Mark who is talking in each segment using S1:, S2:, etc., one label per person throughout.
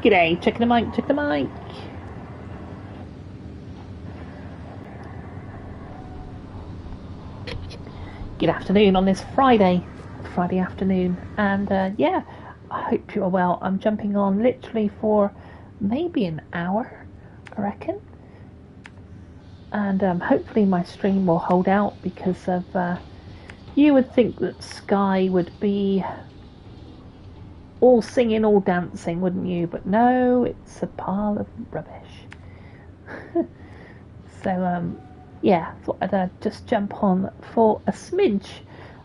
S1: G'day, check the mic, check the mic. Good afternoon on this Friday afternoon, and yeah, I hope you're well. I'm jumping on literally for maybe an hour, I reckon, and hopefully my stream will hold out because of you would think that Sky would be all singing, all dancing, wouldn't you? But no, it's a pile of rubbish. So yeah, thought I'd just jump on for a smidge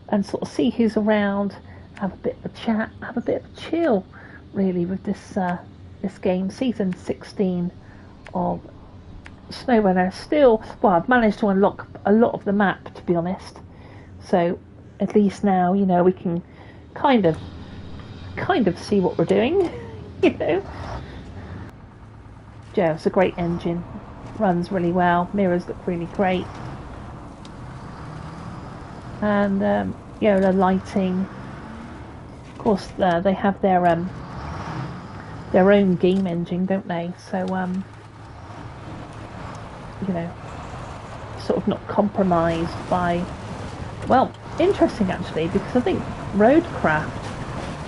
S1: and sort of see who's around, have a bit of a chat, have a bit of a chill, really, with this game, season 16 of Snowrunner. Still, well, I've managed to unlock a lot of the map, to be honest. So at least now, you know, we can kind of see what we're doing, you know. Joe, it's a great engine. Runs really well, mirrors look really great, and you know, the lighting, of course, they have their own game engine, don't they? So you know, sort of not compromised by, well, interesting actually, because I think Roadcraft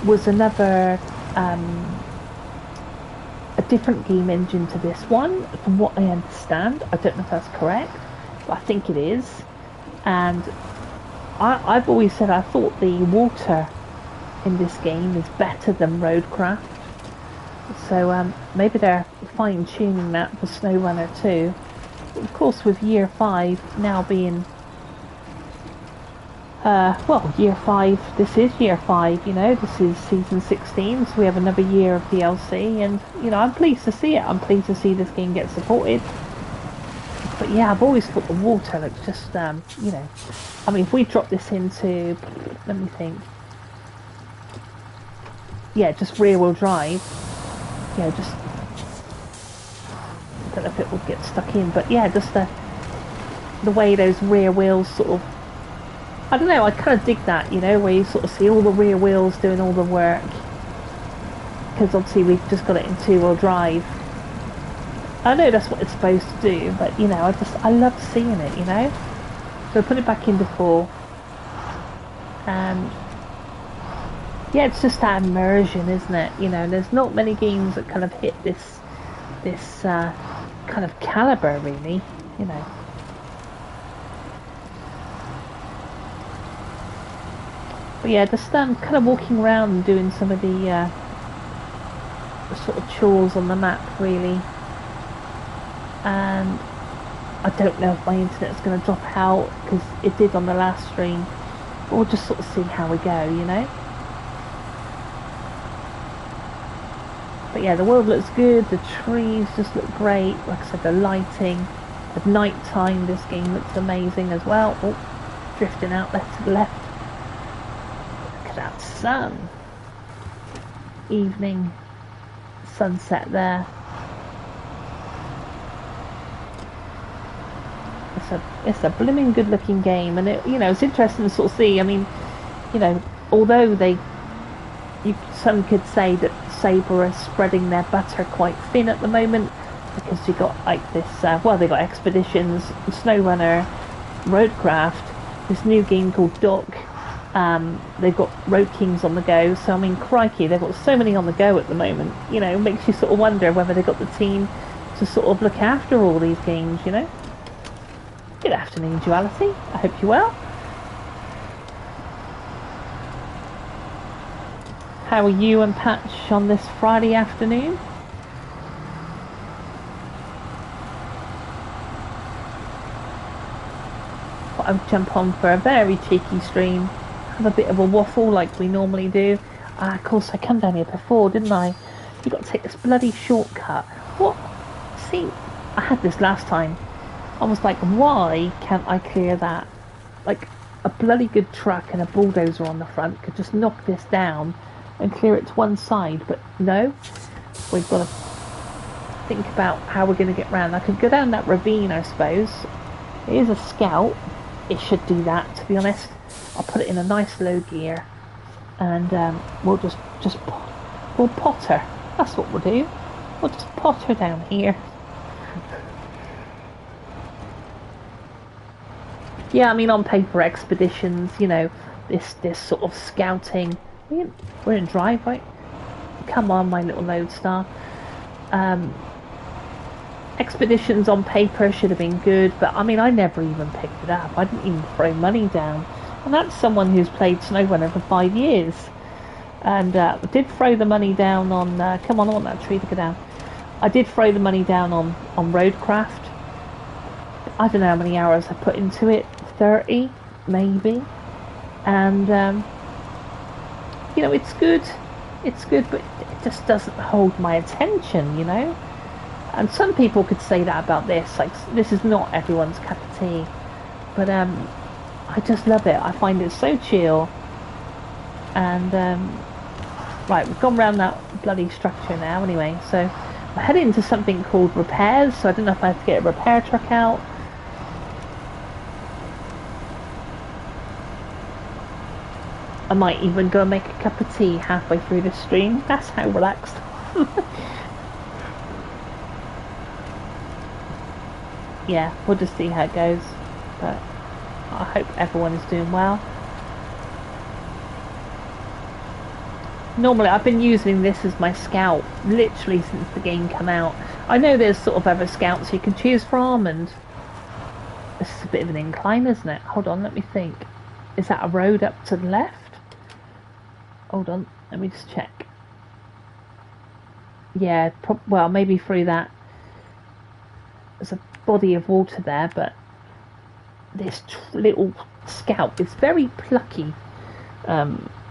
S1: was another a different game engine to this one, from what I understand. I don't know if that's correct, but I think it is. And I've always said I thought the water in this game is better than Roadcraft. So maybe they're fine-tuning that for Snowrunner too. But of course, with Year 5 now being well, Year 5, this is Year 5, you know, this is Season 16, so we have another year of DLC, and, you know, I'm pleased to see it. I'm pleased to see this game get supported. But yeah, I've always thought the water looks just, you know, I mean, if we drop this into, let me think, yeah, just rear-wheel drive, yeah, just, I don't know if it will get stuck in, but yeah, just the way those rear wheels sort of, I don't know, I kind of dig that, you know, where you sort of see all the rear wheels doing all the work. Because obviously we've just got it in two-wheel drive. I know that's what it's supposed to do, but, you know, I love seeing it, you know. So I put it back into 4. And, yeah, it's just that immersion, isn't it? You know, there's not many games that kind of hit this kind of caliber, really, you know. But yeah, just kind of walking around and doing some of the sort of chores on the map, really. And I don't know if my internet's going to drop out, because it did on the last stream. But we'll just sort of see how we go, you know. But yeah, the world looks good, the trees just look great. Like I said, the lighting, at night time, this game looks amazing as well. Oh, drifting out left to the left. That sun, evening sunset there. It's a blooming good looking game, and it, you know, it's interesting to sort of see. I mean, you know, although some could say that Sabre are spreading their butter quite thin at the moment, because you got like this, well, they got Expeditions, Snowrunner, Roadcraft, this new game called Dock. They've got Road Kings on the go, so I mean, crikey, they've got so many on the go at the moment, you know. It makes you sort of wonder whether they've got the team to sort of look after all these games, you know. Good afternoon, Duality, I hope you're well. How are you and Patch on this Friday afternoon? I'll jump on for a very cheeky stream, have a bit of a waffle like we normally do. Of course, I come down here before, didn't I? You've got to take this bloody shortcut. What? See, I had this last time. I was like, why can't I clear that? Like, a bloody good truck and a bulldozer on the front could just knock this down and clear it to one side, but no. We've got to think about how we're going to get round. I could go down that ravine, I suppose. It is a Scout. It should do that, to be honest. I'll put it in a nice low gear, and we'll just we'll potter. That's what we'll do. We'll just potter down here. Yeah, I mean, on paper expeditions, you know, this sort of scouting. We're in drive, right? Come on, my little lodestar. Expeditions on paper should have been good, but I mean, I never even picked it up. I didn't even throw money down. And that's someone who's played Snowrunner for 5 years. And did throw the money down on... come on, I want that tree to go down. I did throw the money down on Roadcraft. I don't know how many hours I put into it. 30, maybe. And, you know, it's good. It's good, but it just doesn't hold my attention, you know? And some people could say that about this. Like, this is not everyone's cup of tea. But, I just love it. I find it so chill. And, right, we've gone around that bloody structure now anyway. So, we're heading to something called repairs. So I don't know if I have to get a repair truck out. I might even go and make a cup of tea halfway through the stream. That's how relaxed. Yeah, we'll just see how it goes. But I hope everyone is doing well. Normally, I've been using this as my scout literally since the game came out. I know there's sort of other scouts you can choose from, and this is a bit of an incline, isn't it? Hold on, let me think. Is that a road up to the left? Hold on, let me just check. Yeah, well, maybe through that. There's a body of water there, but this little scout is very plucky.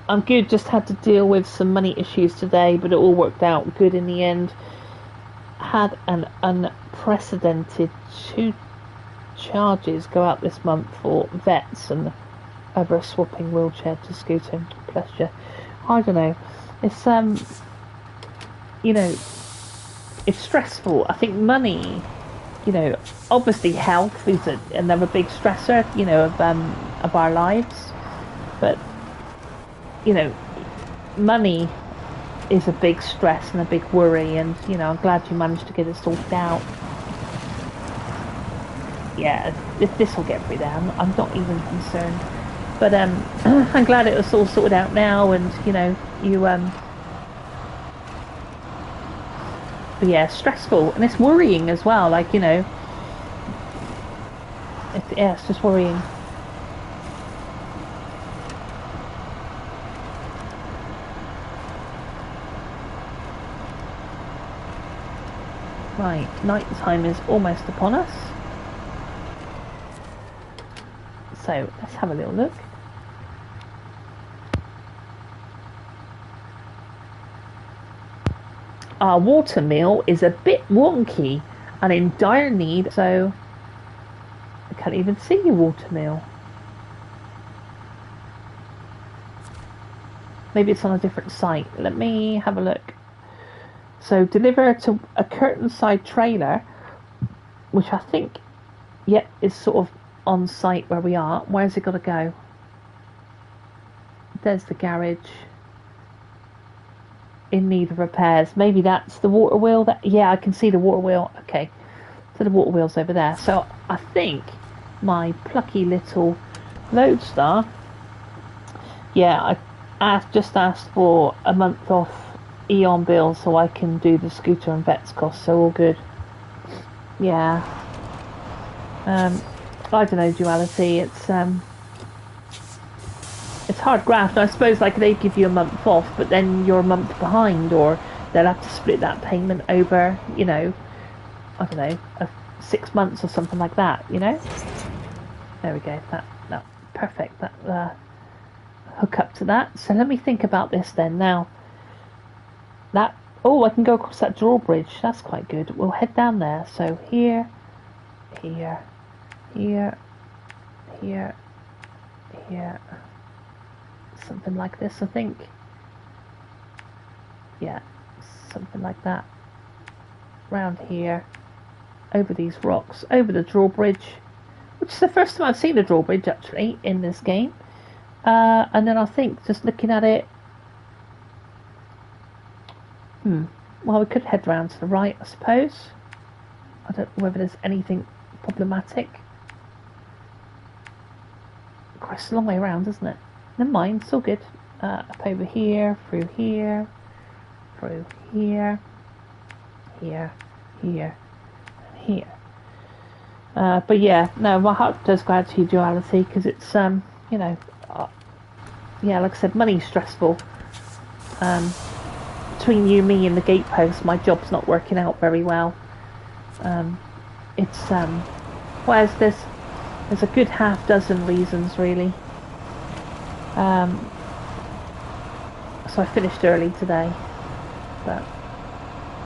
S1: I'm good, just had to deal with some money issues today, but it all worked out good in the end. Had an unprecedented 2 charges go out this month for vets and other swapping wheelchair to scooter pleasure. I don't know. It's you know, it's stressful. I think money, you know, obviously health is another big stressor, you know, of our lives. But you know, money is a big stress and a big worry, and you know, I'm glad you managed to get it sorted out. Yeah, this will get through there. I'm not even concerned. But I'm glad it was all sorted out now, and you know, you but yeah, stressful, and it's worrying as well. Like, you know, yeah, it's just worrying. Right, night time is almost upon us. So let's have a little look. Our water mill is a bit wonky and in dire need, so I can't even see your water mill. Maybe it's on a different site. Let me have a look. So deliver to a curtain side trailer, which I think, yeah, is sort of on site where we are. Where's it got to go? There's the garage. In need of repairs. Maybe that's the water wheel. That, yeah, I can see the water wheel. Okay, so the water wheel's over there. So I think my plucky little lodestar, yeah, I've just asked for a month off Eon bill so I can do the scooter and vets costs, so all good. Yeah. I don't know, duality, it's hard graft. I suppose like they give you a month off, but then you're a month behind, or they'll have to split that payment over, you know, I don't know, 6 months or something like that, you know. There we go. That perfect. That hook up to that. So let me think about this then. Now, that, oh, I can go across that drawbridge. That's quite good. We'll head down there. So here, here, here, here, here. Something like this, I think. Yeah, something like that. Round here, over these rocks, over the drawbridge, which is the first time I've seen a drawbridge actually in this game. And then I think, just looking at it, Well, we could head round to the right, I suppose. I don't know whether there's anything problematic. Quite a long way around, isn't it? Never mind, it's all good. Up over here, through here, here, here, here, here. But yeah, no, my heart does go out to you, Duality, because it's, you know, yeah, like I said, money's stressful. Between you, me, and the gatepost, my job's not working out very well. It's, whereas there's a good half dozen reasons, really. So I finished early today, but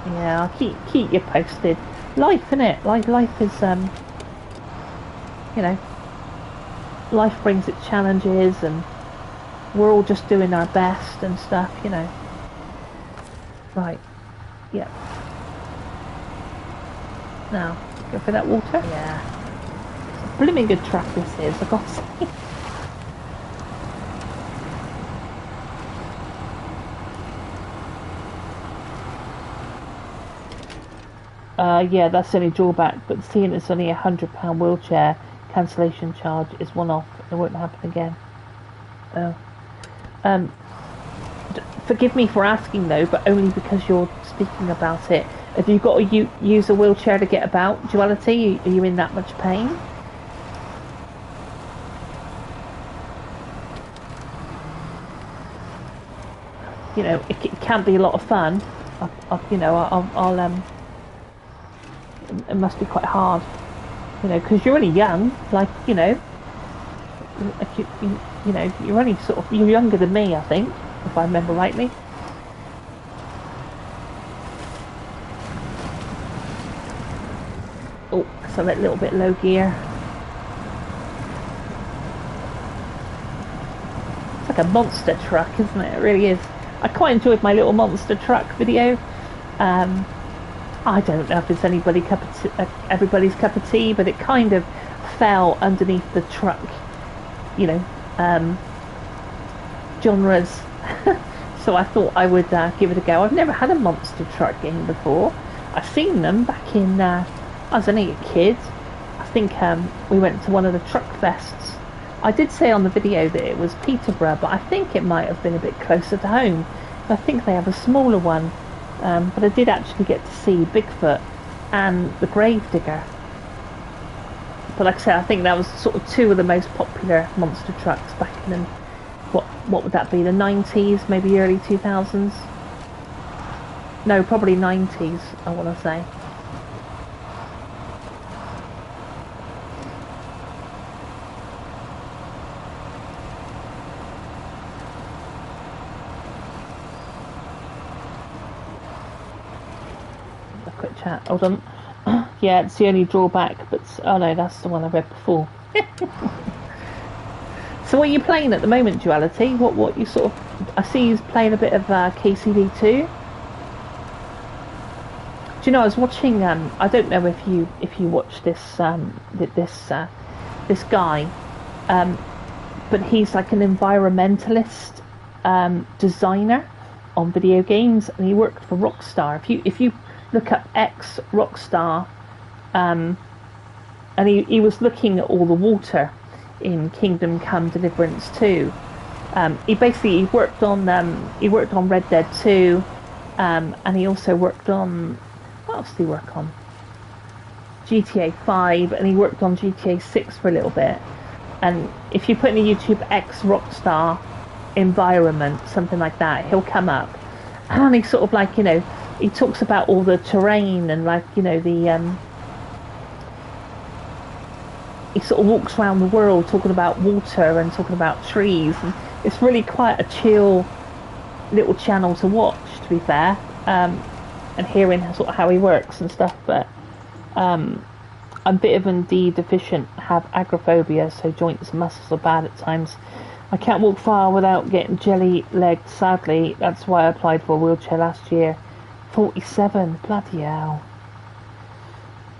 S1: yeah, I'll keep you posted. Life, innit? Life is, you know, life brings its challenges, and we're all just doing our best and stuff, you know. Right, yeah. Now, go for that water. Yeah, it's a blooming good track this is, I've got to say. Yeah, that's the only drawback, but seeing it's only £100 wheelchair, cancellation charge is one off. It won't happen again. Oh. Forgive me for asking though, but only because you're speaking about it. Have you got to use a wheelchair to get about, Duality? Are you in that much pain? You know, it can be a lot of fun. You know, I'll it must be quite hard, you know, because you're only young, like, you know, like you know, you're only sort of, you're younger than me, I think, if I remember rightly. Oh, so that little bit low gear. It's like a monster truck, isn't it? It really is. I quite enjoyed my little monster truck video. I don't know if it's everybody's cup of tea, but it kind of fell underneath the truck, you know, genres. So I thought I would give it a go. I've never had a monster truck game before. I've seen them back in, I was only a kid. I think we went to one of the truck fests. I did say on the video that it was Peterborough, but I think it might have been a bit closer to home. I think they have a smaller one. But I did actually get to see Bigfoot and the Gravedigger. But like I said, I think that was sort of two of the most popular monster trucks back in the, what would that be, the 90s, maybe early 2000s? No, probably 90s, I want to say. Quick chat, hold on. Yeah, it's the only drawback, but oh no, that's the one I read before. So what are you playing at the moment, Duality? What you sort of, I see you playing a bit of KCD2. Do you know, I was watching, I don't know if you watch this this guy, but he's like an environmentalist designer on video games, and he worked for Rockstar. If you look up ex Rockstar, and he was looking at all the water in Kingdom Come Deliverance 2. He worked on Red Dead 2, and he also worked on, what else did he work on? GTA 5, and he worked on GTA 6 for a little bit. And if you put in a YouTube ex Rockstar environment, something like that, he'll come up, and he's sort of like, you know, he talks about all the terrain and, like, you know, the he sort of walks around the world talking about water and talking about trees, and it's really quite a chill little channel to watch, to be fair, and hearing sort of how he works and stuff. But I'm a bit of an D deficient, have agoraphobia, so joints and muscles are bad at times. I can't walk far without getting jelly legged, sadly. That's why I applied for a wheelchair last year. 47, bloody hell.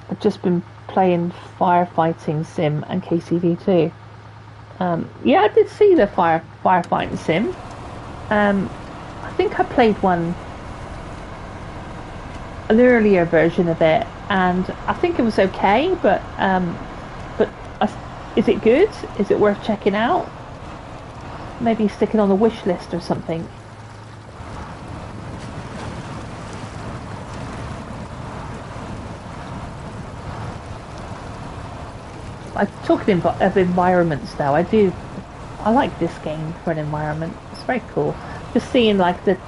S1: I've just been playing firefighting sim and KCD2. Yeah, I did see the firefighting sim. I think I played one an earlier version of it, and I think it was okay. But is it good? Is it worth checking out? Maybe stick it on the wish list or something. Talking of environments though, I like this game for an environment. It's very cool. Just seeing like the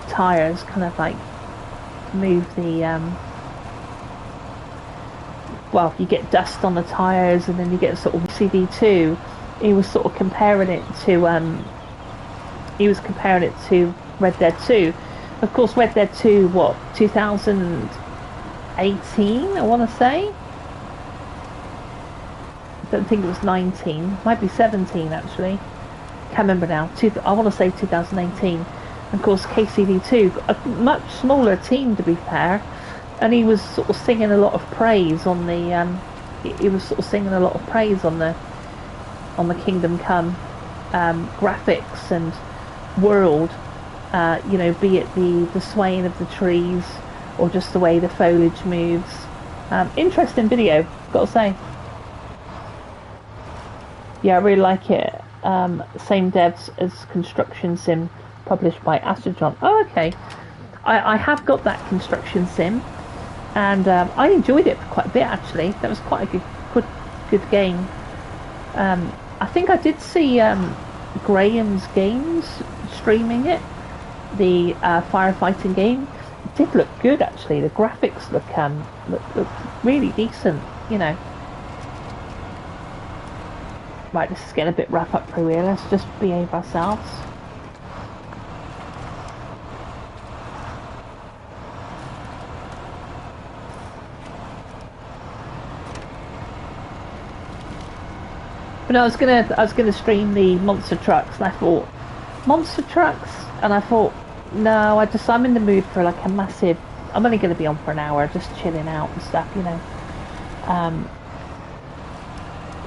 S1: tires kind of like move the well, you get dust on the tires, and then you get sort of CD2. He was sort of comparing it to Red Dead 2. Of course, Red Dead 2, what, 2018, I want to say. I don't think it was 19. Might be 17 actually. Can't remember now. I want to say 2018. And of course, KCD2, a much smaller team to be fair, and he was sort of singing a lot of praise on the Kingdom Come graphics and world. Be it the swaying of the trees or just the way the foliage moves. Interesting video, gotta say. Yeah, I really like it. Same devs as Construction Sim, published by Astrojon. Oh, okay. I have got that Construction Sim, and I enjoyed it for quite a bit actually. That was quite a good game. I think I did see Graham's Games streaming it, the firefighting game. It did look good actually. The graphics look really decent, you know. Right, this is getting a bit rough up through here. Let's just behave ourselves. But no, I was gonna stream the monster trucks, and I thought monster trucks, and I thought no, I'm in the mood for like a massive. I'm only gonna be on for an hour, just chilling out and stuff, you know.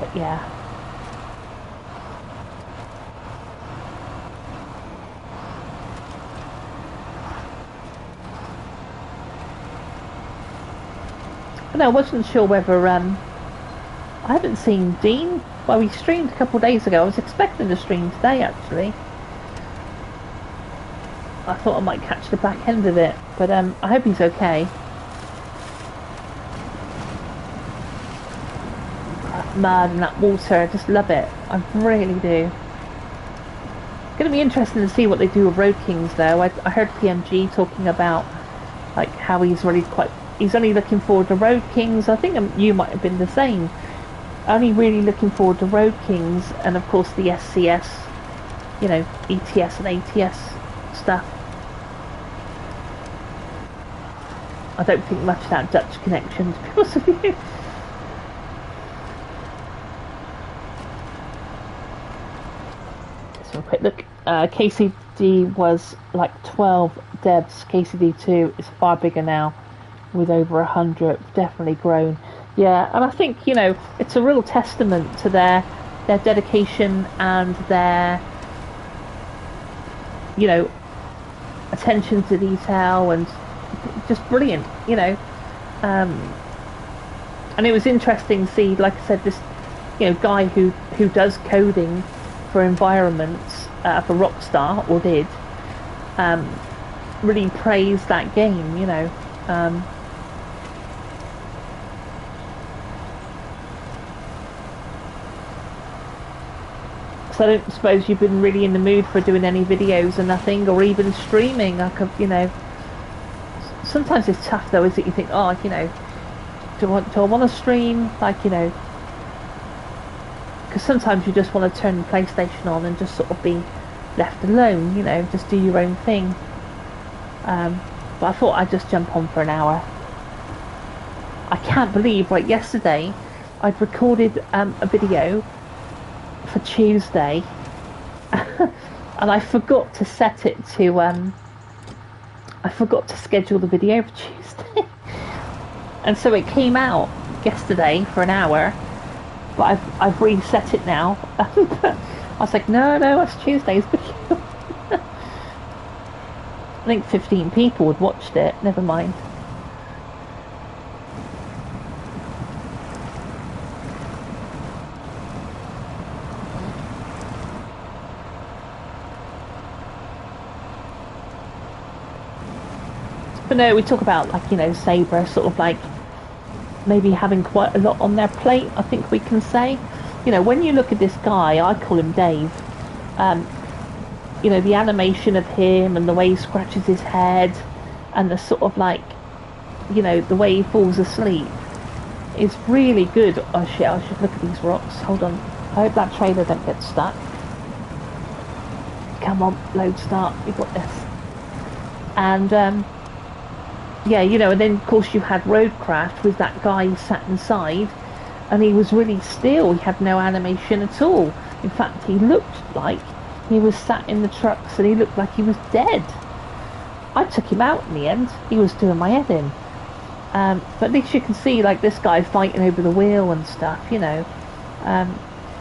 S1: But yeah. But no, I wasn't sure whether I haven't seen Dean. Well, we streamed a couple of days ago. I was expecting to stream today, actually. I thought I might catch the back end of it, but I hope he's okay. That mud and that water, I just love it. I really do. It's going to be interesting to see what they do with Road Kings, though. I heard PMG talking about like how he's only looking forward to Road Kings. I think you might have been the same. Only really looking forward to Road Kings, and of course the SCS, you know, ETS and ATS stuff. I don't think much of that Dutch connection, to be honest with you. Let's have a quick look. KCD was like 12 devs. KCD2 is far bigger now, with over 100, definitely grown. Yeah, and I think, you know, it's a real testament to their dedication and their, you know, attention to detail, and just brilliant, you know. And it was interesting to see, like I said, this, you know, guy who does coding for environments for Rockstar, or did, really praise that game, you know. So I don't suppose you've been really in the mood for doing any videos or nothing, or even streaming. Like, you know, sometimes it's tough though, is it? You think, oh, you know, do I want to stream? Like, you know, because sometimes you just want to turn the PlayStation on and just sort of be left alone, you know, just do your own thing. But I thought I'd just jump on for an hour. I can't believe, like yesterday, I'd recorded a video for Tuesday, and I forgot to set it to I forgot to schedule the video for Tuesday, and so it came out yesterday for an hour, but I've reset it now. I was like, no, it's Tuesday's video. I think 15 people had watched it. Never mind. But no, we talk about like, you know, Sabre sort of like maybe having quite a lot on their plate, I think we can say. You know, when you look at this guy, I call him Dave, um, you know, the animation of him and the way he scratches his head and the sort of like, you know, the way he falls asleep is really good. Oh shit, I should look at these rocks. Hold on. I hope that trailer don't get stuck. Come on, load start. We've got this. And, yeah, you know, and then of course you had Roadcraft with that guy who sat inside and he was really still. He had no animation at all. In fact, he looked like he was sat in the trucks and he looked like he was dead. I took him out in the end. He was doing my head in. But at least you can see like this guy fighting over the wheel and stuff, you know.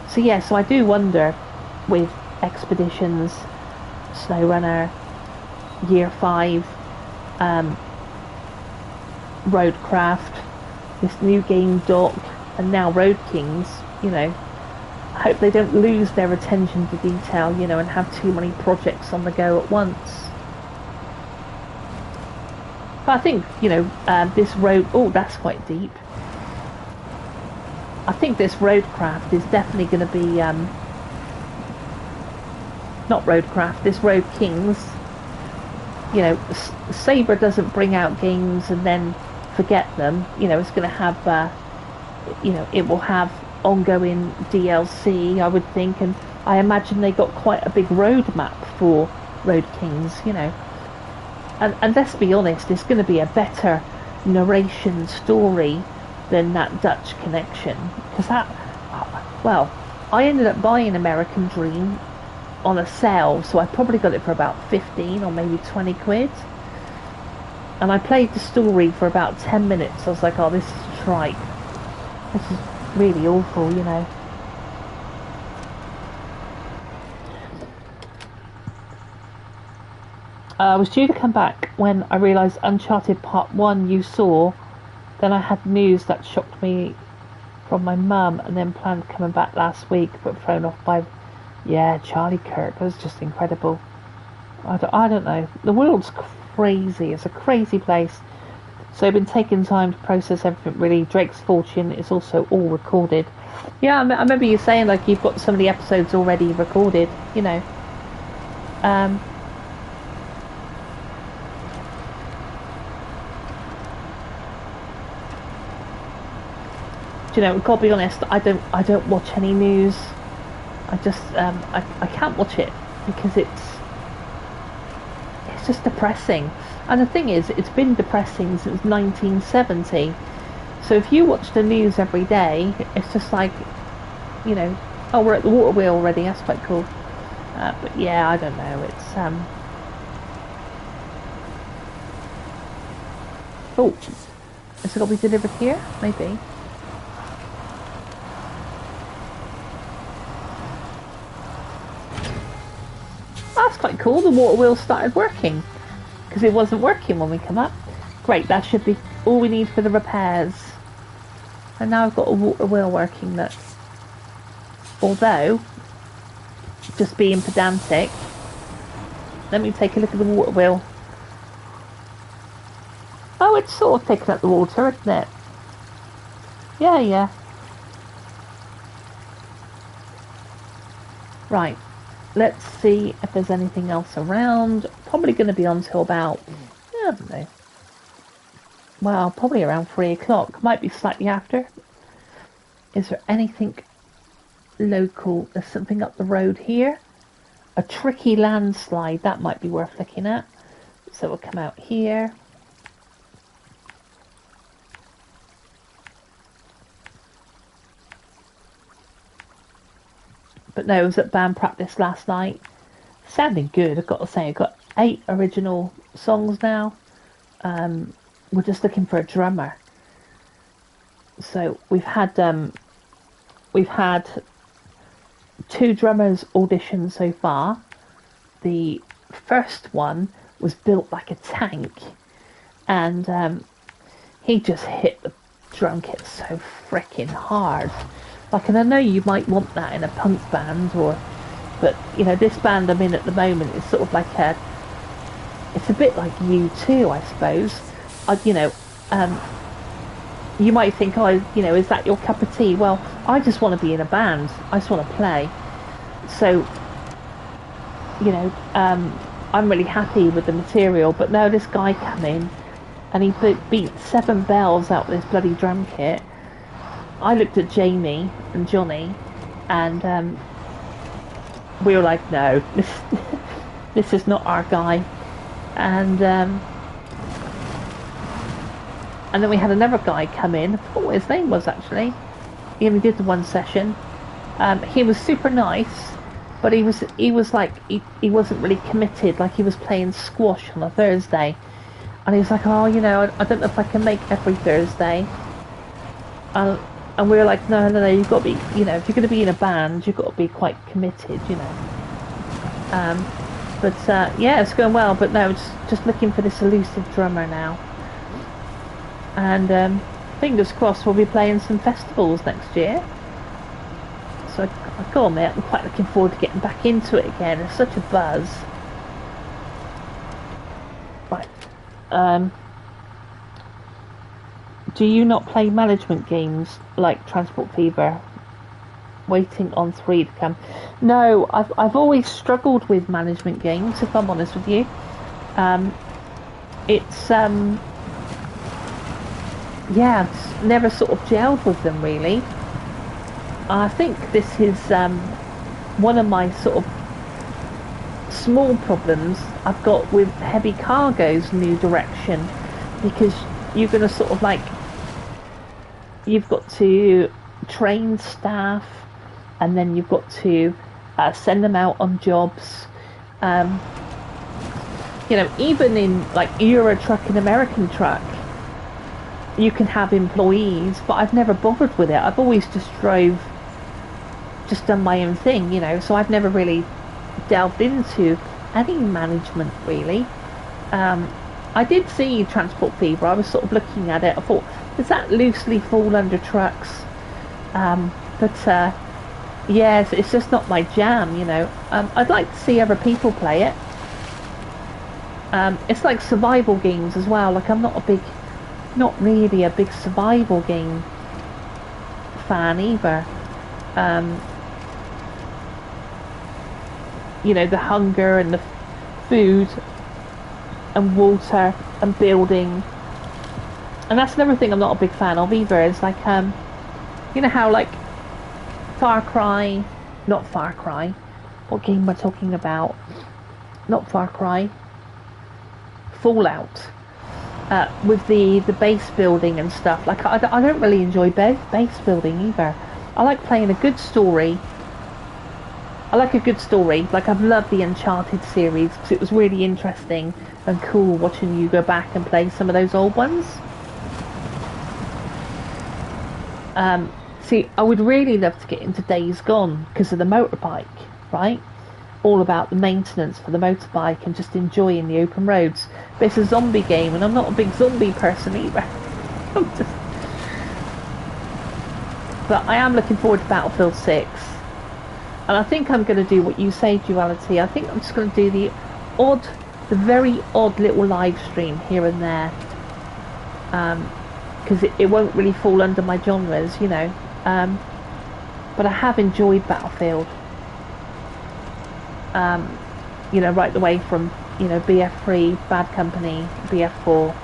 S1: So yeah, so I do wonder with Expeditions, Snowrunner, Year 5, Roadcraft, this new game Doc, and now Road Kings, you know, I hope they don't lose their attention to detail, you know, and have too many projects on the go at once. But I think, you know, this road, oh, that's quite deep. I think this Roadcraft is definitely going to be, not Roadcraft, this Road Kings. You know, Sabre doesn't bring out games and then forget them. You know, it's going to have, you know, it will have ongoing DLC, I would think, and I imagine they got quite a big roadmap for Road Kings, you know. And let's be honest, it's going to be a better narration story than that Dutch connection. Because that, well, I ended up buying American Dream on a sale, so I probably got it for about 15 or maybe 20 quid. And I played the story for about 10 minutes. I was like, oh, this is tripe. This is really awful, you know. I was due to come back when I realised Uncharted Part 1 you saw. Then I had news that shocked me from my mum, and then planned coming back last week, but thrown off by... Yeah, Charlie Kirk was just incredible. I don't know. The world's crazy. It's a crazy place. So I've been taking time to process everything, really. Drake's Fortune is also all recorded. Yeah, I remember you saying, like, you've got some of the episodes already recorded, you know. Do you know, I've got to be honest, I don't watch any news. I just, I can't watch it because it's just depressing. And the thing is, it's been depressing since 1970. So if you watch the news every day, it's just like, you know, oh, we're at the water wheel already, that's quite cool. But yeah, I don't know, it's, oh, is it got to be delivered here? Maybe. That's quite cool, the water wheel started working. Because it wasn't working when we come up. Great, that should be all we need for the repairs. And now I've got a water wheel working that, although, just being pedantic, let me take a look at the water wheel. Oh, it's sort of picking up the water, isn't it? Yeah. Right. Let's see if there's anything else around. Probably going to be on till about, I don't know. Well, probably around 3 o'clock. Might be slightly after. Is there anything local? There's something up the road here. A tricky landslide. That might be worth looking at. So we'll come out here. But no, I was at band practice last night. Sounding good, I've got to say. I've got 8 original songs now. We're just looking for a drummer. So we've had 2 drummers audition so far. The first one was built like a tank, and he just hit the drum kit so freaking hard. Like, and I know you might want that in a punk band, but you know, this band I'm in at the moment is sort of like a it's a bit like you too, I suppose. You know, you might think, oh, you know, is that your cup of tea? Well, I just want to be in a band. I just want to play. So, you know, I'm really happy with the material. But no, this guy come in and he beat 7 bells out with this bloody drum kit. I looked at Jamie and Johnny, and we were like, no, this is not our guy. And then we had another guy come in. I forgot what his name was actually. He only did the 1 session. He was super nice, but he was like he wasn't really committed. Like he was playing squash on a Thursday, and he was like, oh, you know, I don't know if I can make every Thursday. And we were like, no, you've got to be, you know, if you're going to be in a band, you've got to be quite committed, you know. But yeah, it's going well. But no, just looking for this elusive drummer now. And fingers crossed we'll be playing some festivals next year. So I gotta admit, I'm quite looking forward to getting back into it again. It's such a buzz. Right. Do you not play management games like Transport Fever? Waiting on 3 to come. No, I've always struggled with management games, if I'm honest with you. It's yeah, I've never sort of gelled with them really. I think this is one of my sort of small problems I've got with Heavy Cargo's new direction, because you're going to sort of like, you've got to train staff, and then you've got to send them out on jobs. You know, even in like Euro Truck and American Truck, you can have employees, but I've never bothered with it. I've always just done my own thing, you know, so I've never really delved into any management really. I did see Transport Fever. I was sort of looking at it. I thought, does that loosely fall under trucks? But yes, it's just not my jam, you know. I'd like to see other people play it. It's like survival games as well. Like I'm not really a big survival game fan either. You know, the hunger and the food and water and building, and that's another thing I'm not a big fan of either. Is like you know how like not Far Cry, what game am I talking about? Not Far Cry, Fallout, with the base building and stuff. Like I don't really enjoy base building either. I like playing a good story. I like a good story. Like I've loved the Uncharted series because it was really interesting and cool watching you go back and play some of those old ones. See, I would really love to get into Days Gone because of the motorbike, right? All about the maintenance for the motorbike and just enjoying the open roads. But it's a zombie game and I'm not a big zombie person either. But I am looking forward to Battlefield 6. And I think I'm going to do what you say, Duality. I think I'm just going to do the very odd little live stream here and there. Because it won't really fall under my genres, you know. But I have enjoyed Battlefield. You know, right the way from, you know, BF3, Bad Company, BF4.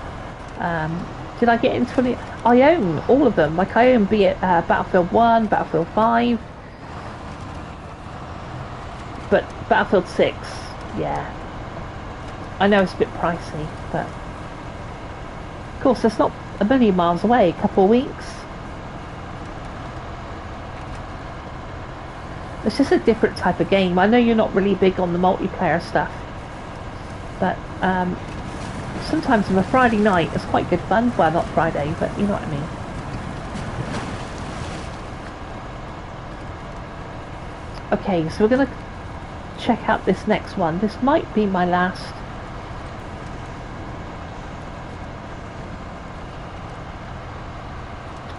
S1: Did I get into any? I own all of them. Like I own Battlefield 1, Battlefield 5. But Battlefield 6, yeah. I know it's a bit pricey, but of course it's not a million miles away, a couple of weeks. It's just a different type of game. I know you're not really big on the multiplayer stuff, but sometimes on a Friday night it's quite good fun. Well, not Friday, but you know what I mean. Okay, so we're going to check out this next one. This might be my last.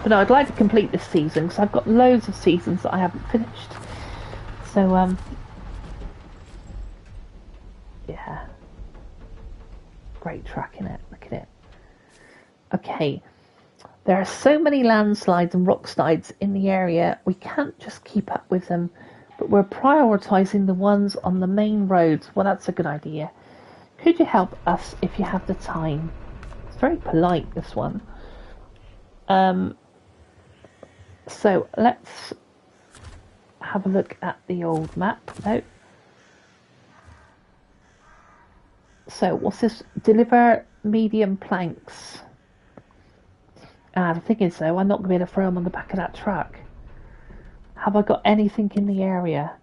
S1: But no, I'd like to complete this season because I've got loads of seasons that I haven't finished. So, yeah. great track in it. Look at it. Okay. There are so many landslides and rock slides in the area, we can't just keep up with them, but we're prioritising the ones on the main roads. Well, that's a good idea. Could you help us if you have the time? It's very polite, this one. So let's have a look at the old map. No. So what's this? Deliver medium planks. The thing is though, I'm not going to be able to throw them on the back of that truck. Have I got anything in the area?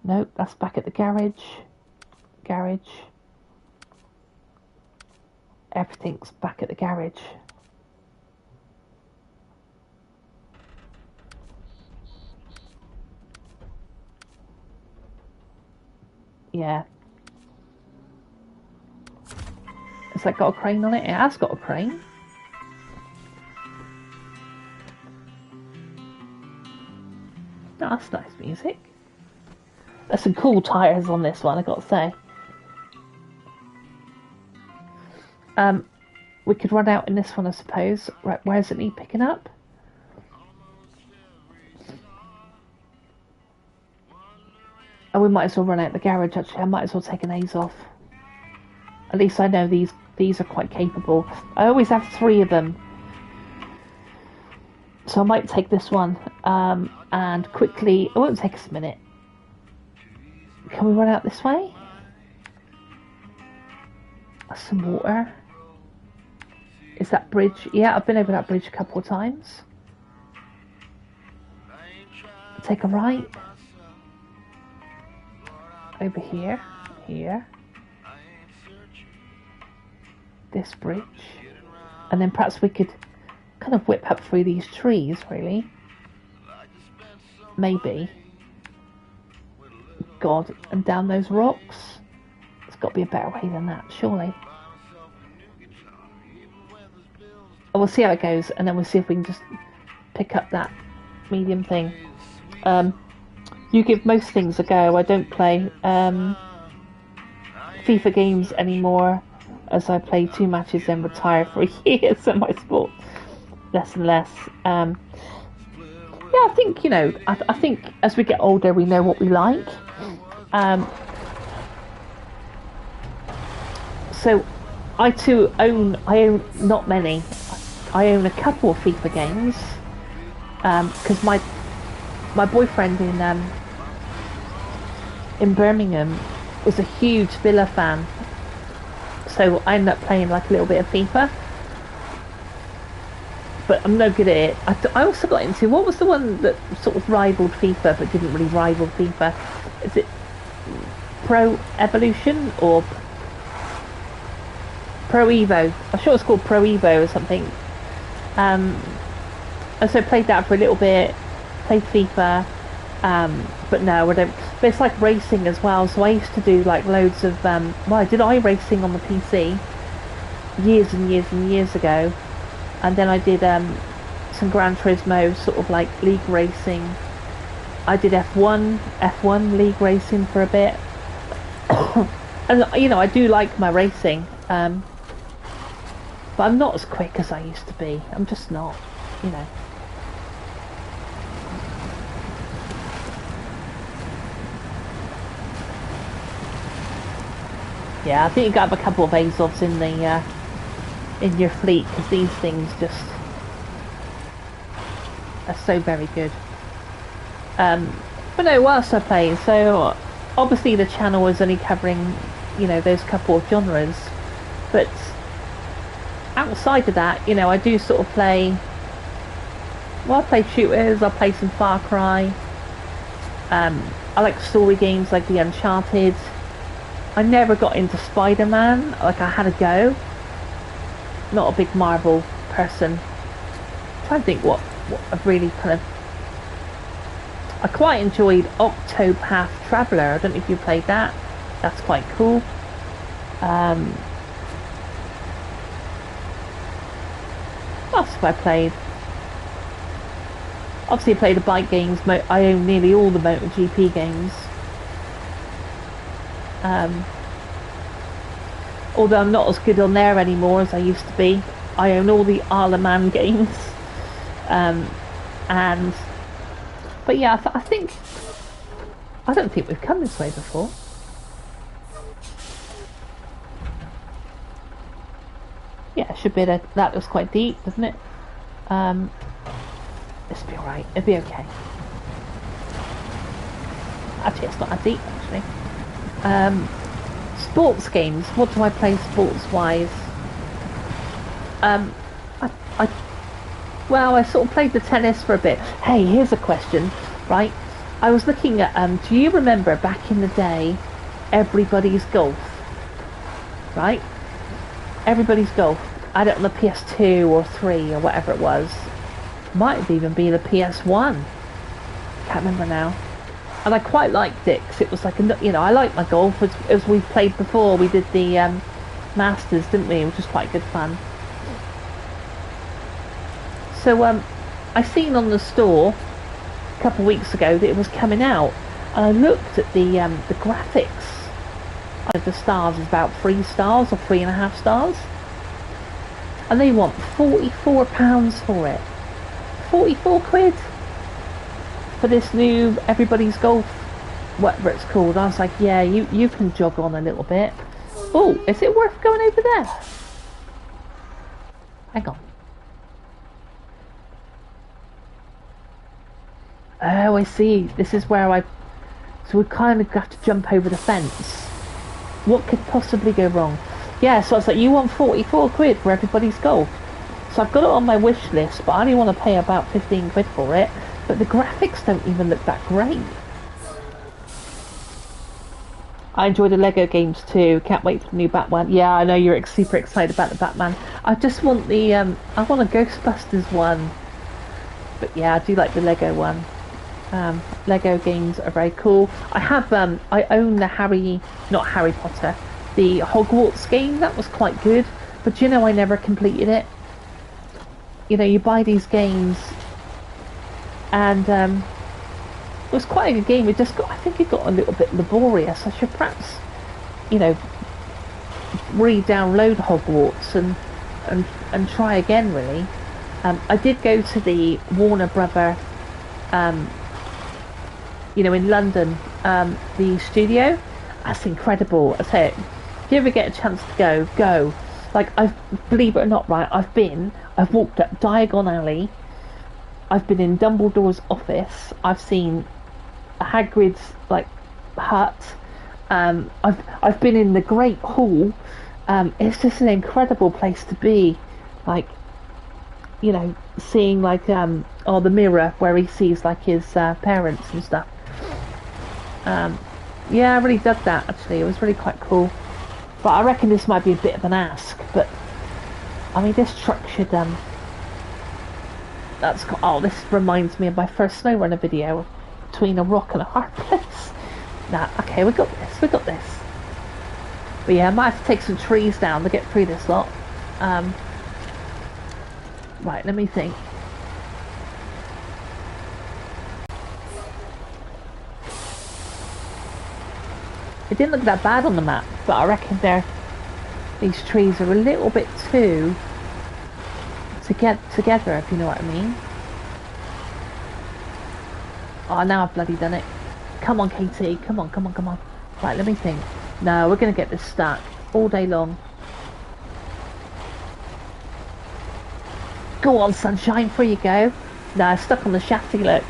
S1: Nope, that's back at the garage. Everything's back at the garage. Yeah. Has that got a crane on it? It has got a crane. Oh, that's nice music. There's some cool tyres on this one, I've got to say. We could run out in this one, I suppose. Right, where is it need picking up? Oh, we might as well run out the garage, actually. I might as well take an A's off. At least I know these are quite capable. I always have 3 of them. So I might take this one. And quickly... It won't take us a minute. Can we run out this way? Some water. Is that bridge? Yeah, I've been over that bridge a couple of times. Take a right. Over here. Here. This bridge. And then perhaps we could kind of whip up through these trees, really. Maybe. God, and down those rocks. There's got to be a better way than that, surely. And we'll see how it goes, and then we'll see if we can just pick up that medium thing. You give most things a go. I don't play FIFA games anymore, as I play 2 matches and retire for a year, so my sport less and less. Yeah, I think, you know, I think as we get older we know what we like. So I own not many. I own a couple of FIFA games because my boyfriend in Birmingham was a huge Villa fan, so I ended up playing like a little bit of FIFA, but I'm no good at it. I also got into, what was the one that sort of rivaled FIFA but didn't really rival FIFA? Is it Pro Evolution or Pro Evo? I'm sure it's called Pro Evo or something. And so I played that for a little bit, played FIFA, but no, I don't. But it's like racing as well, so I used to do like loads of, well, I did iRacing on the PC years and years and years ago, and then I did some Gran Turismo, sort of like league racing. I did F1 league racing for a bit. And you know, I do like my racing, but I'm not as quick as I used to be. I'm just not, you know. Yeah, I think you got to have a couple of Azovs in your fleet, because these things just are so very good. But no, what else I play? So obviously the channel is only covering, you know, those couple of genres, but outside of that, you know, I do sort of play, well, I play shooters, I play some Far Cry, I like story games like the Uncharted. I never got into Spider-Man, like I had a go. Not a big Marvel person. I'm trying to think what I've really kind of... I quite enjoyed Octopath Traveler. I don't know if you played that. That's quite cool. What else have I played? Obviously I played the bike games. I own nearly all the MotoGP games. Although I'm not as good on there anymore as I used to be. I own all the Isle of Man games. Um, and but yeah, I think I don't think we've come this way before. Yeah, it should be that was quite deep, doesn't it? This will be alright. It'll be okay. Actually, it's not that deep. Actually, sports games. What do I play sports-wise? Um, I well, I sort of played the tennis for a bit. Hey, here's a question, right? I was looking at do you remember back in the day, Everybody's Golf, right? Everybody's Golf. I had it on the PS2 or 3 or whatever it was. Might have even been the PS1. Can't remember now. And I quite liked it because it was like I like my golf as we played before. We did the Masters, didn't we? Which was quite good fun. So I seen on the store a couple of weeks ago that it was coming out, and I looked at the graphics. The stars is about 3 stars or 3.5 stars, and they want £44 for it. 44 quid for this new Everybody's Golf, whatever it's called. I was like, yeah, you can jog on a little bit. Oh, is it worth going over there? Hang on. Oh, I see. This is where so we kind of have to jump over the fence. What could possibly go wrong? Yeah, so I was like, you want 44 quid for Everybody's Golf? So I've got it on my wish list, but I only want to pay about 15 quid for it. But the graphics don't even look that great. I enjoy the Lego games too. Can't wait for the new Batman. Yeah, I know you're super excited about the Batman. I just want the I want a Ghostbusters one. But yeah, I do like the Lego one. Lego games are very cool. I own the not Harry Potter, the Hogwarts game. That was quite good, but you know I never completed it. You know, you buy these games, and it was quite a good game. I think it got a little bit laborious. I should perhaps, re-download Hogwarts and try again. Really, I did go to the Warner Brother. In London, the studio, that's incredible. I say it, if you ever get a chance to go. Like, believe it or not, right, I've walked up Diagon Alley, I've been in Dumbledore's office, I've seen Hagrid's, hut, I've been in the Great Hall. It's just an incredible place to be, seeing, the mirror where he sees, his parents and stuff. Yeah, I really dug that, actually. It was really quite cool. But I reckon this might be a bit of an ask, but I mean, this truck should this reminds me of my first Snowrunner video, between a rock and a hard place. Nah, okay, we got this. But yeah, I might have to take some trees down to get through this lot. Right, let me think. It didn't look that bad on the map, but I reckon these trees are a little bit too together, if you know what I mean. Oh, now I've bloody done it. Come on, Katie. Come on. Right, let me think. No, we're going to get this stuck all day long. Go on, sunshine, before you go. No, stuck on the chassis, look.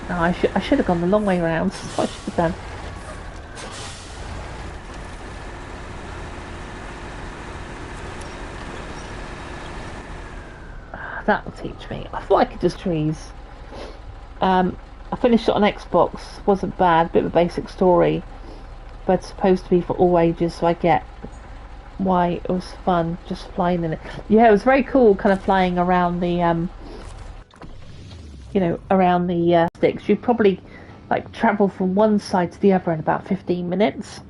S1: No, I should have gone the long way around. That's what I should have done. That'll teach me. I thought I could just trees. I finished it on Xbox. Wasn't bad. Bit of a basic story, but it's supposed to be for all ages. So I get why it was fun just flying in it. Yeah, it was very cool, kind of flying around the around the sticks. You'd probably travel from one side to the other in about 15 minutes.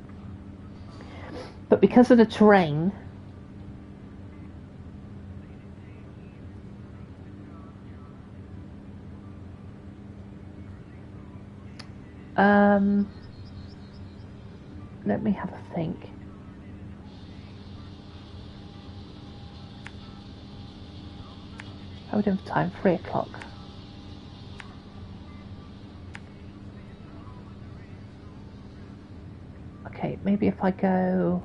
S1: But because of the terrain, let me have a think. How are we doing for time? 3 o'clock. Okay, maybe if I go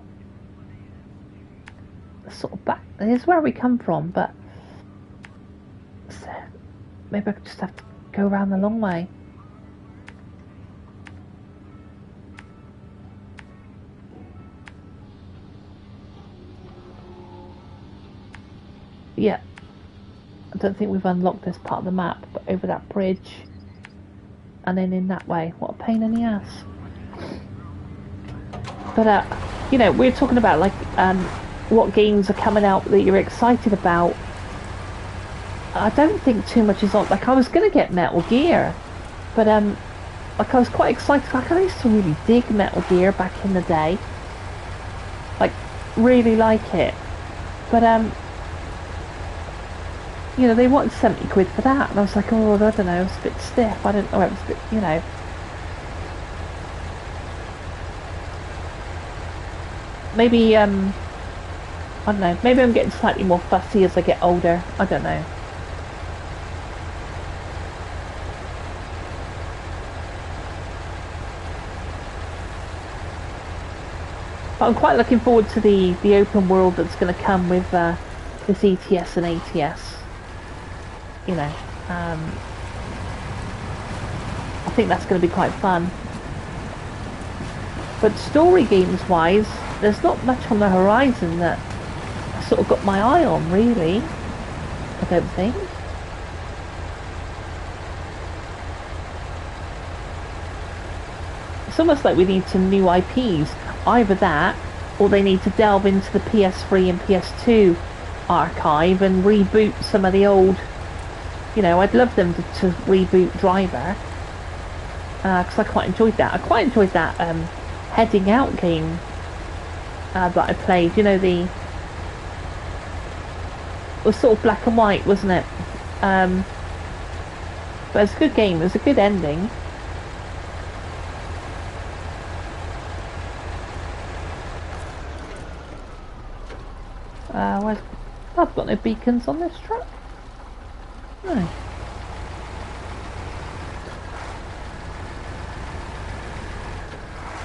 S1: sort of back, this is where we come from, but so maybe I could just have to go around the long way. Yeah, I don't think we've unlocked this part of the map, but over that bridge and then in that way. What a pain in the ass. But you know, we're talking about like what games are coming out that you're excited about. I don't think too much is on. Like, I was gonna get Metal Gear, but like I was quite excited. Like, I used to really dig Metal Gear back in the day. Like, really like it. But you know, they wanted 70 quid for that, and I was like, oh, I don't know, it's a bit stiff. I don't know, it was a bit, you know. Maybe I don't know. Maybe I'm getting slightly more fussy as I get older. I don't know. But I'm quite looking forward to the open world that's going to come with this ETS and ATS. You know, I think that's going to be quite fun. But story games wise, there's not much on the horizon that I sort of got my eye on, really. I don't think. It's almost like we need some new IPs. Either that, or they need to delve into the PS3 and PS2 archive and reboot some of the old. You know, I'd love them to reboot Driver, because I quite enjoyed that. I quite enjoyed that Heading Out game that I played. You know, it was sort of black and white, wasn't it? But it's a good game. It was a good ending. I've got no beacons on this truck. No.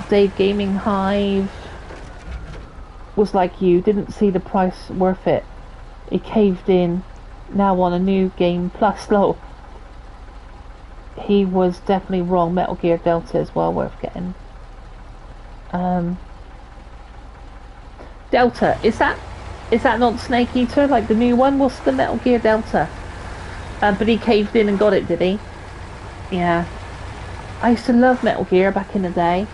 S1: Dave Gaming Hive was like you, didn't see the price worth it. He caved in, now on a new game plus low. He was definitely wrong. Metal Gear Delta is well worth getting. Delta, is that not Snake Eater, like the new one? What's the Metal Gear Delta? But he caved in and got it, did he? Yeah. I used to love Metal Gear back in the day.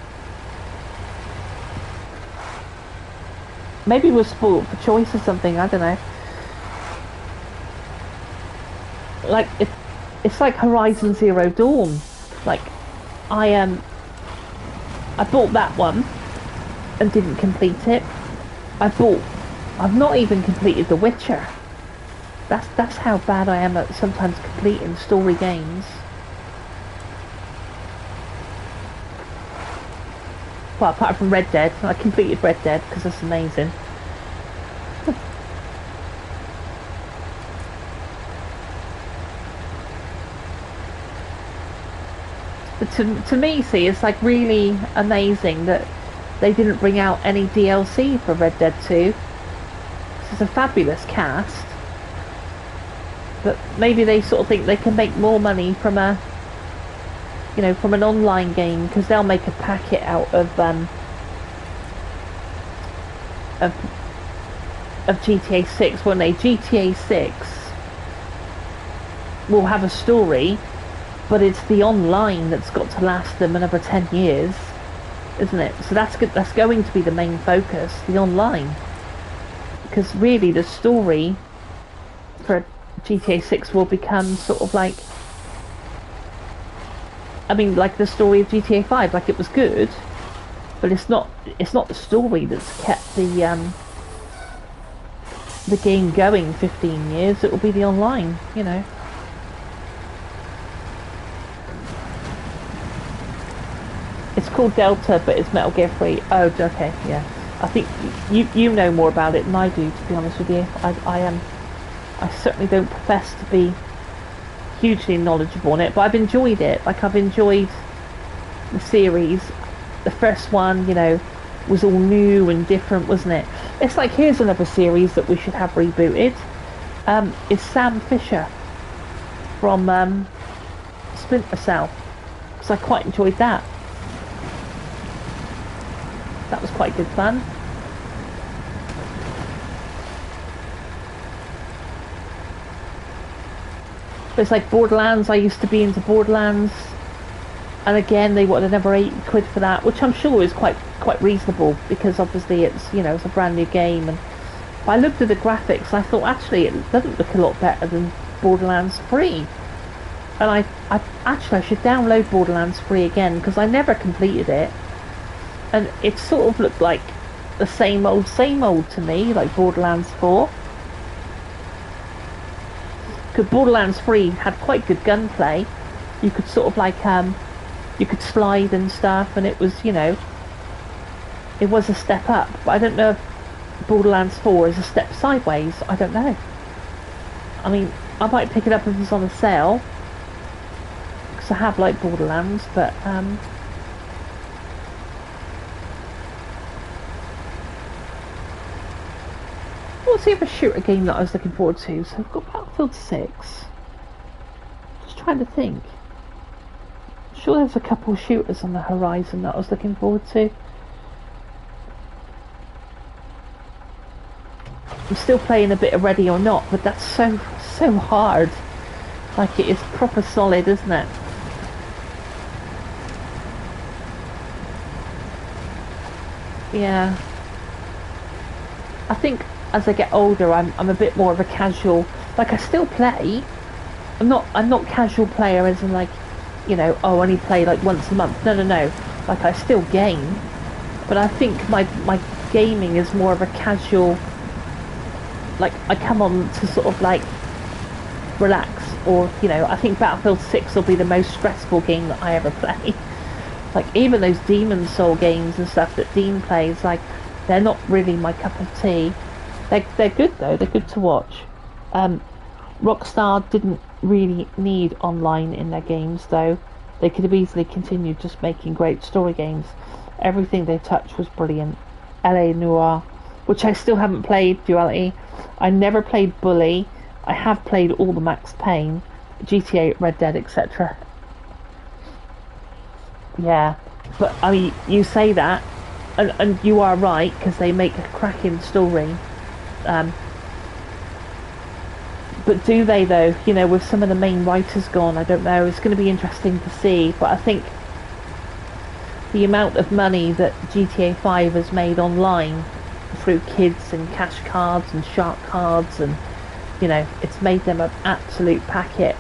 S1: Maybe we're spoiled for choice or something, I don't know. Like, it's like Horizon Zero Dawn. Like, I bought that one and didn't complete it. I've not even completed The Witcher. That's how bad I am at sometimes completing story games. Well, apart from Red Dead, I completed Red Dead because that's amazing. But to me, see, it's like really amazing that they didn't bring out any DLC for Red Dead 2. It's a fabulous cast. But maybe they sort of think they can make more money from from an online game, because they'll make a packet out of GTA 6, won't they? GTA 6 will have a story, but it's the online that's got to last them another 10 years, isn't it? So that's good. That's going to be the main focus, the online, because really the story for GTA 6 will become sort of like, I mean, like the story of GTA 5. Like, it was good, but it's not the story that's kept the game going 15 years. It will be the online, you know. It's called Delta, but it's Metal Gear 3. Oh, okay, yeah. I think you know more about it than I do, to be honest with you. I certainly don't profess to be hugely knowledgeable on it, but I've enjoyed it. Like, I've enjoyed the series. The first one, you know, was all new and different, wasn't it? It's like, here's another series that we should have rebooted. It's Sam Fisher from Splinter Cell, because I quite enjoyed that. That was quite good fun. But it's like Borderlands. I used to be into Borderlands, and again they wanted another £80 for that, which I'm sure is quite reasonable, because obviously it's, you know, it's a brand new game. And I looked at the graphics, I thought actually it doesn't look a lot better than Borderlands 3. And I should download Borderlands 3 again, because I never completed it, and it sort of looked like the same old to me, like Borderlands 4. Because Borderlands 3 had quite good gunplay. You could sort of like you could slide and stuff, and it was, you know, it was a step up. But I don't know if Borderlands 4 is a step sideways. I don't know. I mean, I might pick it up if it's on a sale, because I have liked Borderlands, but what's the other shooter game that I was looking forward to? So I've got Battlefield 6. Just trying to think. I'm sure there's a couple of shooters on the horizon that I was looking forward to. I'm still playing a bit of Ready or Not, but that's so hard. Like, it is proper solid, isn't it? Yeah. I think as I get older, I'm a bit more of a casual. Like, I still play. I'm not casual player as in, like, you know, oh, I only play like once a month. No. Like, I still game, but I think my gaming is more of a casual. Like, I come on to sort of like relax, or, you know, I think Battlefield 6 will be the most stressful game that I ever play. Like, even those Demon Soul games and stuff that Dean plays, like, they're not really my cup of tea. They're good though, they're good to watch. Rockstar didn't really need online in their games though. They could have easily continued just making great story games. Everything they touched was brilliant. LA Noire, which I still haven't played, Duality. I never played Bully. I have played all the Max Payne, GTA, Red Dead, etc. Yeah, but I mean, you say that, and you are right, because they make a cracking story. But do they though? You know, with some of the main writers gone, I don't know. It's going to be interesting to see. But I think the amount of money that GTA 5 has made online through kids and cash cards and shark cards, and, you know, it's made them an absolute packet.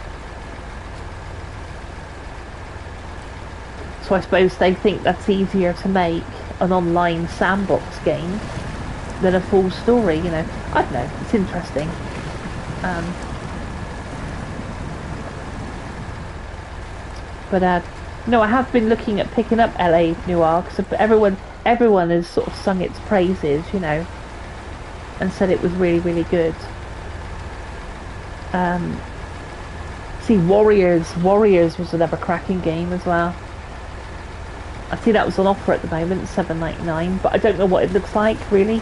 S1: So I suppose they think that's easier to make an online sandbox game than a full story, you know. I don't know, it's interesting. But no, I have been looking at picking up LA Noire, because everyone has sort of sung its praises, you know, and said it was really, really good. See, Warriors was another cracking game as well. I see that was on offer at the moment, $7.99, but I don't know what it looks like really.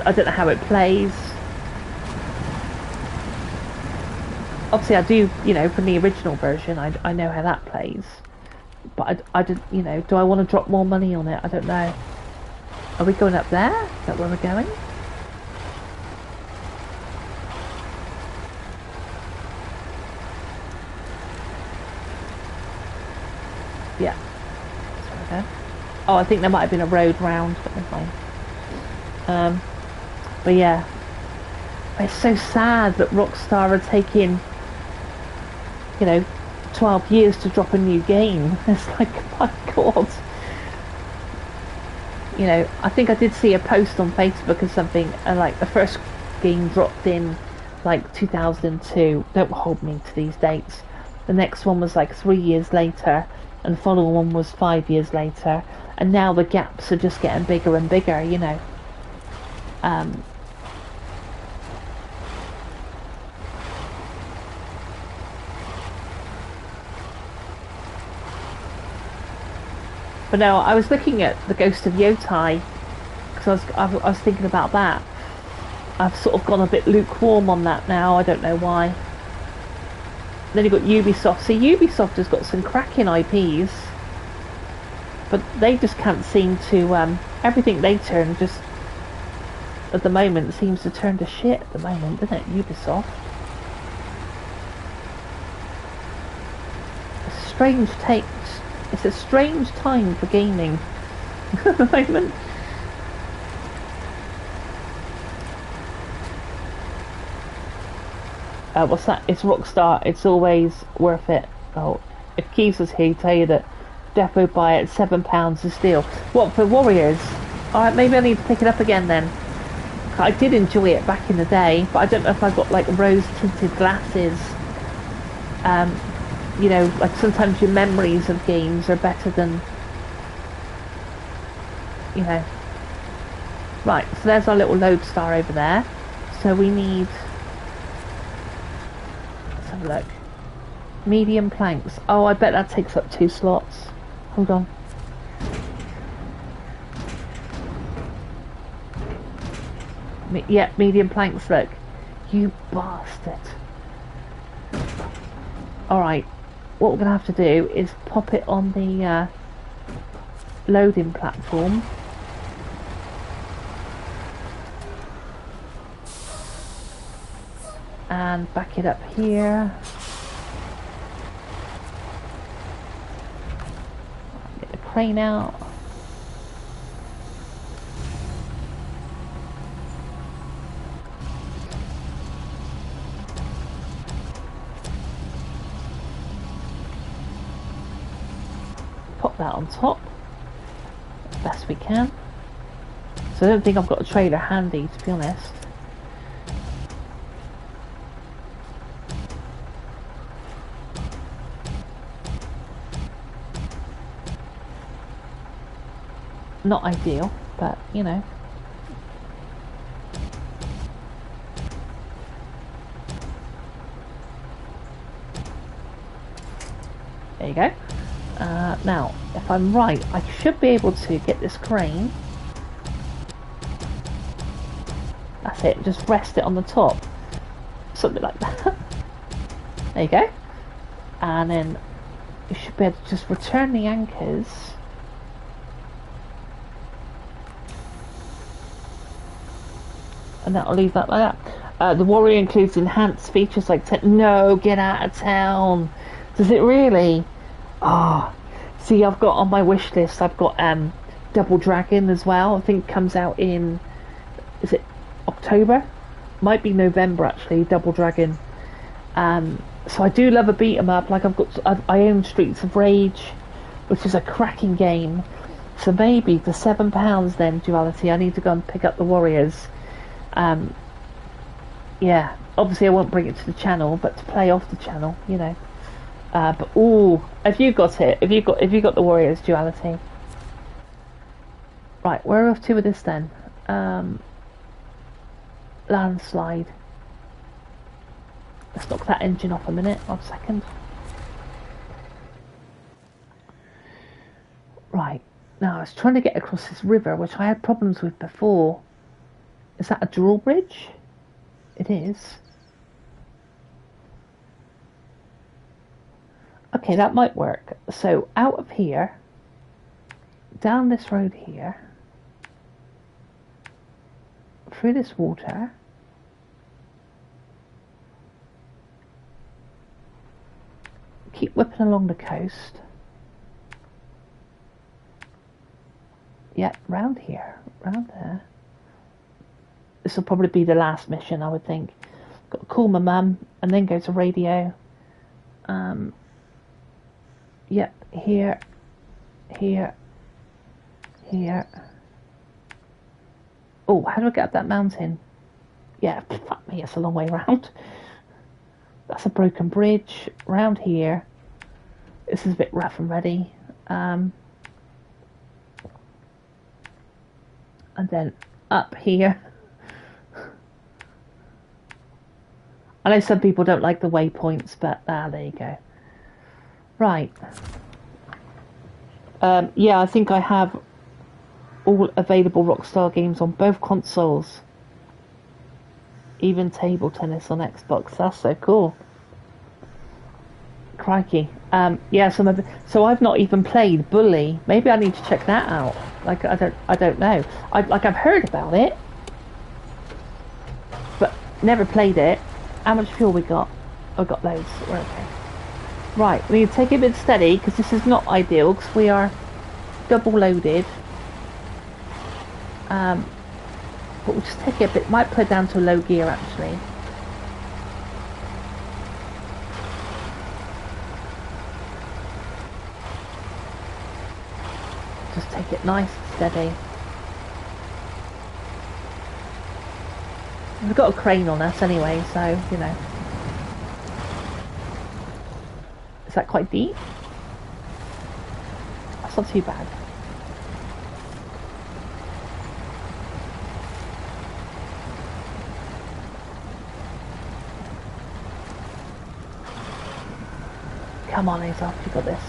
S1: I don't know how it plays. Obviously I do, you know, from the original version, I know how that plays. But I did, you know, do I want to drop more money on it? I don't know. Are we going up there? Is that where we're going? Yeah. That's where we're going. Oh, I think there might have been a road round, but never mind. But yeah, it's so sad that Rockstar are taking, you know, 12 years to drop a new game. It's like, my god. You know, I think I did see a post on Facebook or something, and like the first game dropped in like 2002. Don't hold me to these dates. The next one was like 3 years later, and the following one was 5 years later, and now the gaps are just getting bigger and bigger, you know. But no, I was looking at the Ghost of Yotai because I was thinking about that. I've sort of gone a bit lukewarm on that now. I don't know why. Then you've got Ubisoft. See, Ubisoft has got some cracking IPs, but they just can't seem to. Everything they turn just at the moment seems to turn to shit at the moment, doesn't it? Ubisoft. It's a strange take. It's a strange time for gaming at the moment. What's that? It's Rockstar. It's always worth it. Oh, if Keys was here, he'd tell you that Defo buy it £7 a steal. What, for Warriors? Alright, maybe I need to pick it up again then. I did enjoy it back in the day, but I don't know if I've got like rose tinted glasses. You know, like sometimes your memories of games are better than, you know. Right, so there's our little lodestar over there. So we need, let's have a look. Medium planks. Oh, I bet that takes up 2 slots. Hold on. Yeah, medium planks, look. You bastard. Alright. What we're going to have to do is pop it on the loading platform. And back it up here. Get the crane out. Pop that on top as best we can. So I don't think I've got a trailer handy, to be honest. Not ideal, but you know. There you go. Now, if I'm right, I should be able to get this crane. That's it, just rest it on the top. Something like that. There you go. And then you should be able to just return the anchors. And that'll leave that like that. The Warrior includes enhanced features like no, get out of town. Does it really? Ah, oh, see, I've got on my wish list. I've got Double Dragon as well. I think comes out in, is it October? Might be November actually. Double Dragon. So I do love a beat 'em up. Like I own Streets of Rage, which is a cracking game. So maybe for £7 then, Duality, I need to go and pick up the Warriors. Yeah, obviously I won't bring it to the channel, but to play off the channel, you know. But ooh, have you got it? Have you got the Warriors, Duality? Right, where are we off to with this then? Landslide. Let's knock that engine off a minute. 1 second. Right, now I was trying to get across this river, which I had problems with before. Is that a drawbridge? It is. Okay, that might work. So out of here, down this road here, through this water, keep whipping along the coast. Yep, round here, round there. This will probably be the last mission, I would think. Got to call my mum and then go to radio. Yep, here, here, here. Oh, how do I get up that mountain? Yeah, fuck me, it's a long way round. That's a broken bridge. Round here. This is a bit rough and ready. And then up here. I know some people don't like the waypoints, but there you go. Right. Yeah, I think I have all available Rockstar games on both consoles. Even table tennis on Xbox. That's so cool. Crikey. Yeah, so I've not even played Bully. Maybe I need to check that out. Like I don't know. I've heard about it, but never played it. How much fuel we got? I've got loads. We're okay. Right, we need to take it a bit steady because this is not ideal because we are double loaded. But we'll just take it a bit. Might put it down to low gear actually. Just take it nice and steady. We've got a crane on us anyway, so, you know. Is that quite deep? That's not too bad. Come on, Azov, you got this.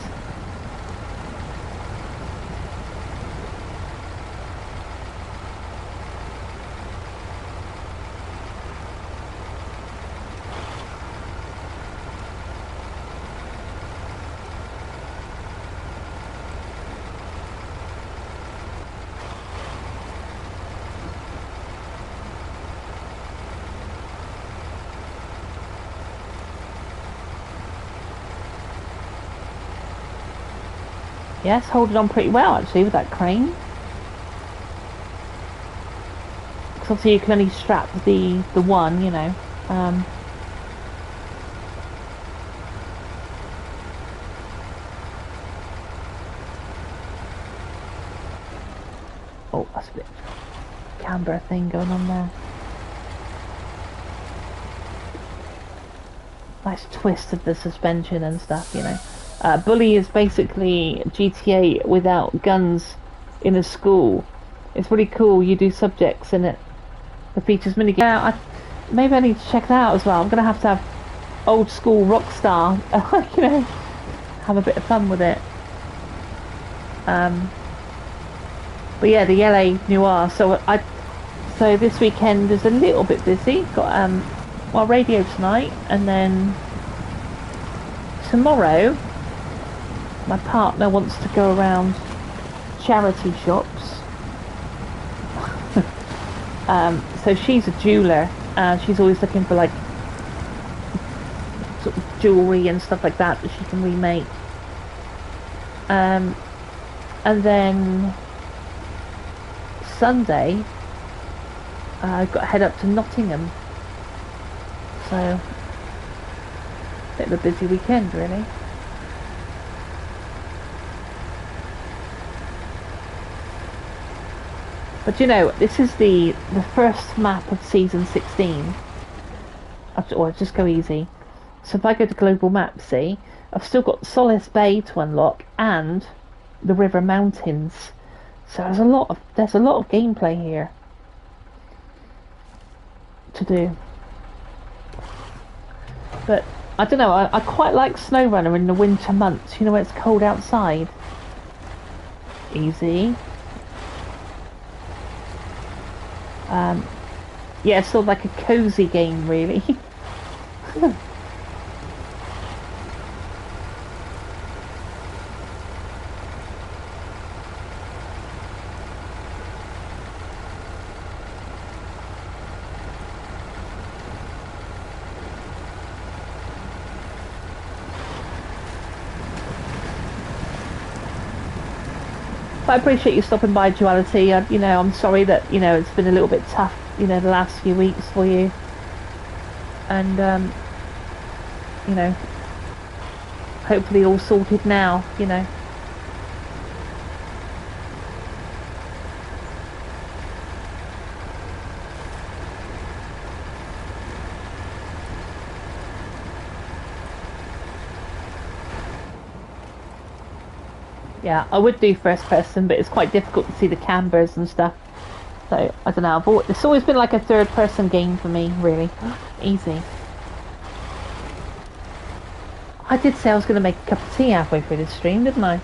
S1: Yes, holding on pretty well actually with that crane. Because obviously you can only strap the one, you know. Oh, that's a bit camber thing going on there. Nice twist of the suspension and stuff, you know. Bully is basically GTA without guns in a school. It's really cool. You do subjects in it. The features minigame. Yeah, maybe I need to check that out as well. I'm gonna have to have old school Rockstar, you know, have a bit of fun with it. But yeah, the LA Noir. So this weekend is a little bit busy. Got well, radio tonight, and then tomorrow. My partner wants to go around charity shops. So she's a jeweler and she's always looking for like sort of jewellery and stuff like that she can remake. And then Sunday I've got to head up to Nottingham. So a bit of a busy weekend really. But you know, this is the first map of season 16. Or just go easy. So if I go to global map, see, I've still got Solace Bay to unlock and the River Mountains. So there's a lot of gameplay here to do. But I don't know, I quite like Snowrunner in the winter months, you know, when it's cold outside. Easy. Yeah, it's sort of like a cozy game, really. But I appreciate you stopping by, Duality. You know, I'm sorry that, you know, it's been a little bit tough, you know, the last few weeks for you. And, you know, hopefully all sorted now, you know. Yeah, I would do first person, but it's quite difficult to see the cambers and stuff. So I don't know. It's always been like a third person game for me, really. Easy. I did say I was going to make a cup of tea halfway through this stream, didn't I?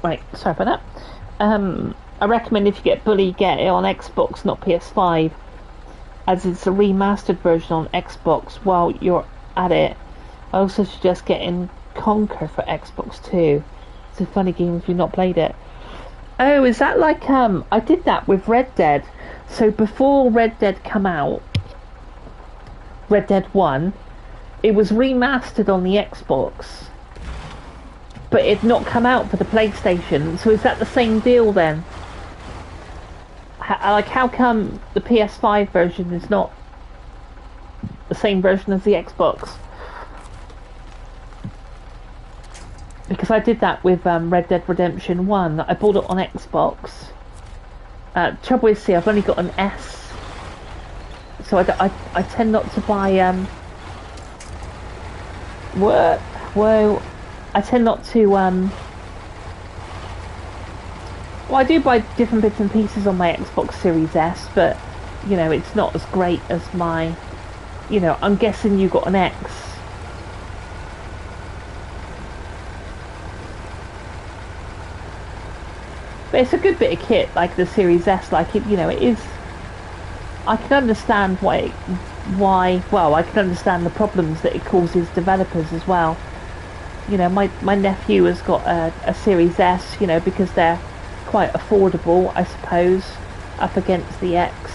S1: Right, sorry for that. I recommend if you get Bully, get it on Xbox, not PS5, as it's a remastered version on Xbox. While you're at it, I also suggest getting Conquer for Xbox too. It's a funny game if you've not played it. Oh, is that like I did that with Red Dead. So before Red Dead come out, Red Dead 1, it was remastered on the Xbox, but it had not come out for the PlayStation. So is that the same deal then? How come the PS5 version is not the same version as the Xbox? Because I did that with Red Dead Redemption 1. I bought it on Xbox. Trouble is, see, I've only got an S, so I tend not to buy Whoa. I tend not to well, I do buy different bits and pieces on my Xbox Series S, but you know, it's not as great as my, you know, I'm guessing you got an X. But it's a good bit of kit, like the Series S, like it, you know, it is. I can understand why, well, I can understand the problems that it causes developers as well. You know, my nephew has got a Series S, you know, because they're quite affordable, I suppose, up against the X.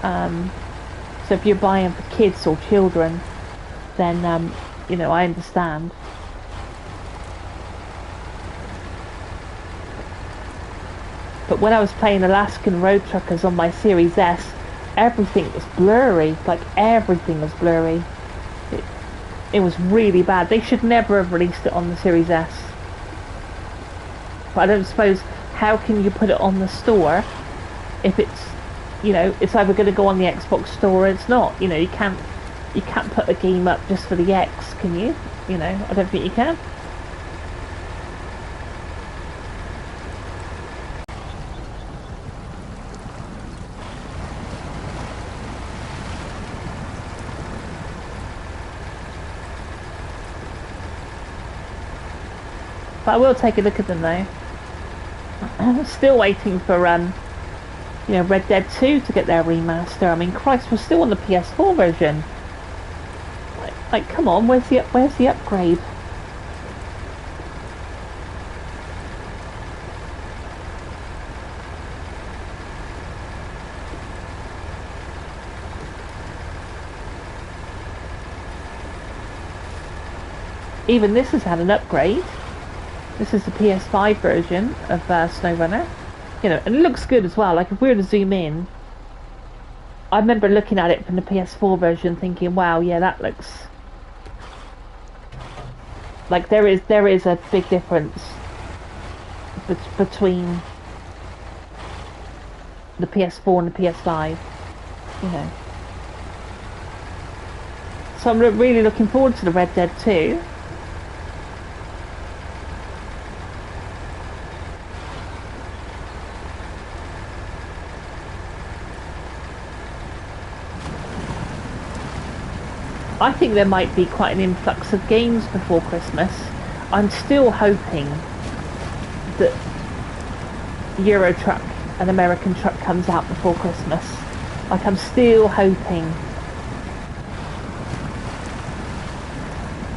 S1: So if you're buying for kids or children, then, you know, I understand. But when I was playing Alaskan Road Truckers on my Series S, everything was blurry, like everything was blurry. It was really bad. They should never have released it on the Series S. But I don't suppose, how can you put it on the store if it's, you know, it's either going to go on the Xbox store or it's not. You know, you can't put a game up just for the X, can you? You know, I don't think you can. But I will take a look at them though. I'm still waiting for you know, Red Dead 2 to get their remaster. I mean, Christ, we're still on the PS4 version. Like come on, where's the upgrade? Even this has had an upgrade. This is the PS5 version of Snowrunner. You know, and it looks good as well. Like if we were to zoom in, I remember looking at it from the PS4 version thinking, wow, yeah, that looks like there is a big difference between the PS4 and the PS5, you know. So I'm really looking forward to the Red Dead 2. I think there might be quite an influx of games before Christmas. I'm still hoping that Euro Truck, an American truck, comes out before Christmas. Like, I'm still hoping.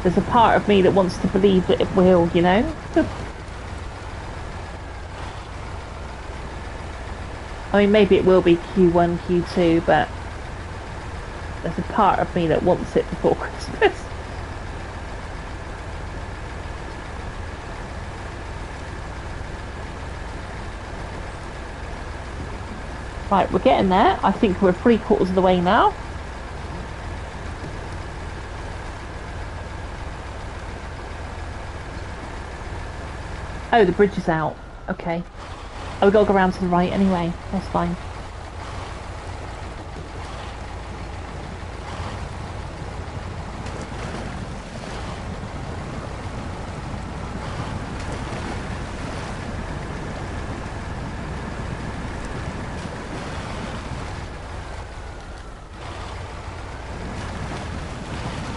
S1: There's a part of me that wants to believe that it will, you know? I mean, maybe it will be Q1, Q2, but there's a part of me that wants it before Christmas. Right, we're getting there. I think we're 3/4 of the way now. Oh, the bridge is out. Okay. Oh, we gotta go around to the right anyway. That's fine.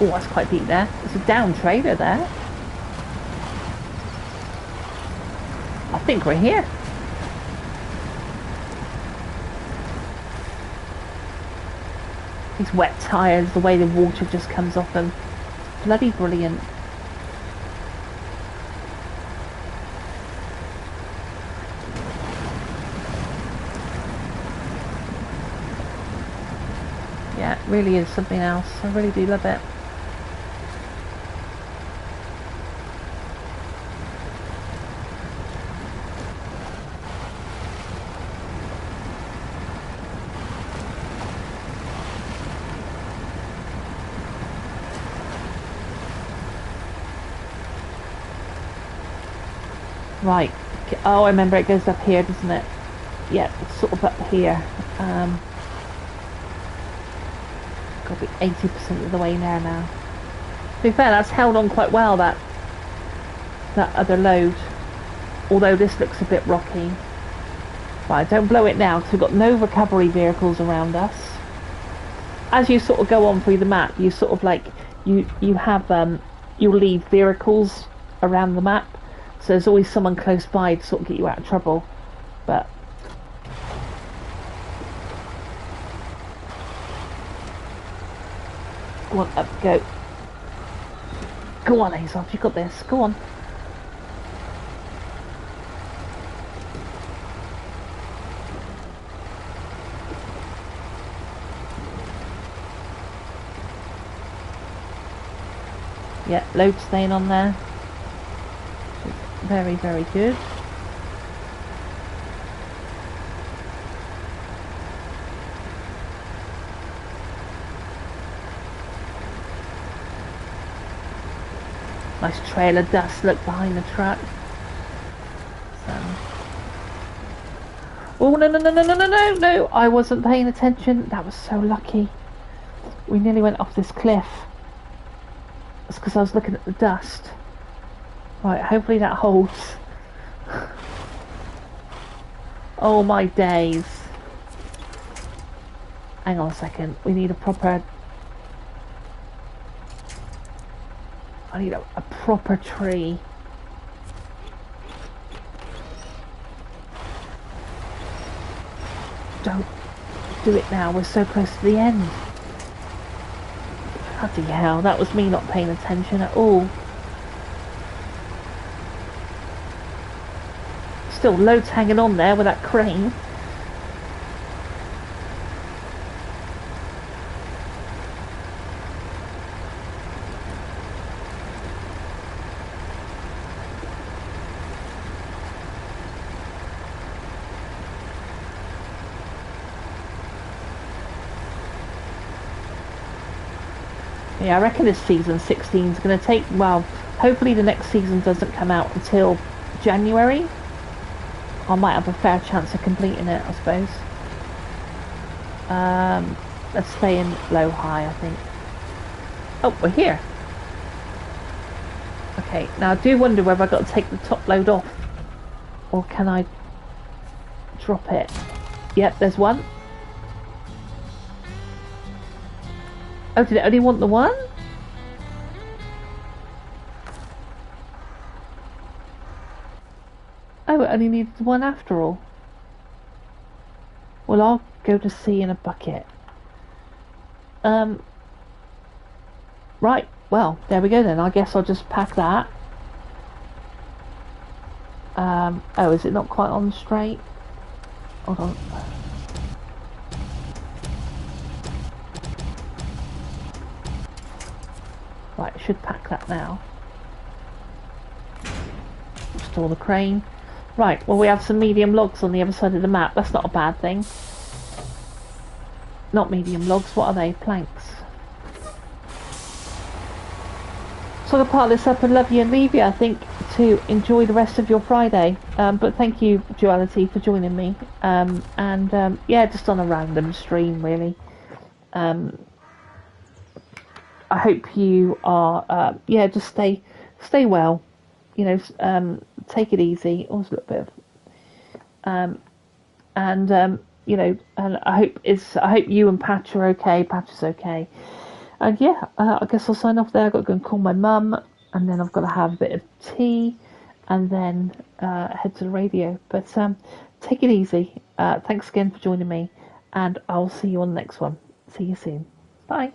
S1: Oh, that's quite deep there. There's a down trailer there. I think we're here. These wet tyres, the way the water just comes off them. Bloody brilliant. Yeah, it really is something else. I really do love it. Right. Oh, I remember it goes up here, doesn't it? Yeah, it's sort of up here. Got to be 80% of the way there now. To be fair, that's held on quite well, that other load. Although this looks a bit rocky. Right, don't blow it now, because we've got no recovery vehicles around us. As you sort of go on through the map, you sort of like, you have, you'll leave vehicles around the map. So there's always someone close by to sort of get you out of trouble. But go on, up you go. Go on, Hazel, you got this. Go on. Yeah, load staying on there. Very, very good. Nice trail of dust, look behind the truck. Oh, no, no, no, no, no, no, no, no! I wasn't paying attention. That was so lucky. We nearly went off this cliff. It's because I was looking at the dust. Right, hopefully that holds. Oh my days. Hang on a second. We need a proper... I need a proper tree. Don't do it now. We're so close to the end. Bloody hell. That was me not paying attention at all. Still loads hanging on there with that crane. Yeah, I reckon this season 16 is going to take, well, hopefully the next season doesn't come out until January. I might have a fair chance of completing it, I suppose. Let's stay in low high, I think. Oh, we're here. Okay, now I do wonder whether I've got to take the top load off, or can I drop it? Yep, there's one. Oh, did it only want the one? Oh, it only needs one after all. Well, I'll go to sea in a bucket. Right, well, there we go then. I guess I'll just pack that. Oh, is it not quite on straight? Hold on. Right, I should pack that now. Store the crane. Right, well we have some medium logs on the other side of the map. That's not a bad thing. Not medium logs, what are they? Planks. So I'm going to part this up and love you and leave you, I think, to enjoy the rest of your Friday. But thank you, Duality, for joining me. Yeah, just on a random stream, really. I hope you are, just stay well. You know, take it easy. Always a little bit of, and I hope you and Patch are okay. Patch is okay. And yeah, I guess I'll sign off there. I've got to go and call my mum, and then I've got to have a bit of tea, and then head to the radio. But take it easy. Thanks again for joining me, and I'll see you on the next one. See you soon. Bye.